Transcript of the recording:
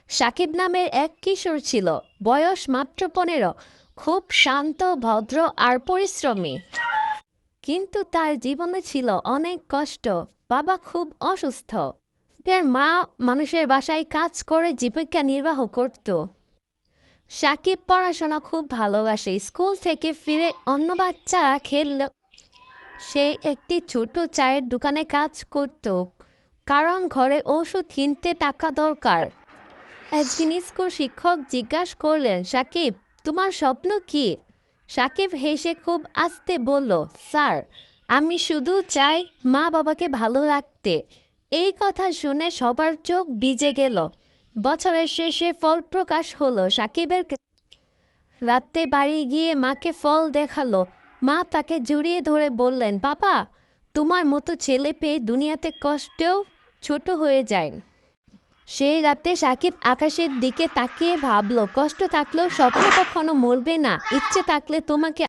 সাকিব নামের এক কিশোর ছিল, বয়স মাত্র 15। খুব শান্ত, ভদ্র আর পরিশ্রমী। কিন্তু তার জীবনে ছিল অনেক কষ্ট। বাবা খুব অসুস্থ, তার মা মানুষের বাসায় কাজ করে জীবিকা নির্বাহ করত। সাকিব পড়াশোনা খুব ভালোবাসে। স্কুল থেকে ফিরে অন্য বাচ্চারা খেললে সে একটি ছোট চায়ের দোকানে কাজ করত, কারণ ঘরে ওষুধ কিনতে টাকা দরকার। একদিন স্কুল শিক্ষক জিজ্ঞাসা করলেন, সাকিব, তোমার স্বপ্ন কি? সাকিব হেসে খুব আস্তে বলল, স্যার, আমি শুধু চাই মা বাবাকে ভালো রাখতে। এই কথা শুনে সবার চোখ ভিজে গেল। বছরের শেষে ফল প্রকাশ হলো। সাকিবের রাতে বাড়ি গিয়ে মাকে ফল দেখালো। মা তাকে জড়িয়ে ধরে বললেন, বাবা, তোমার মতো ছেলে পেয়ে দুনিয়াতে কষ্টেও ছোট হয়ে যায়। সেই রাতে সাকিব আকাশের দিকে তাকিয়ে ভাবল, কষ্ট থাকলেও স্বপ্ন কখনো মরবে না। ইচ্ছে থাকলে তোমাকে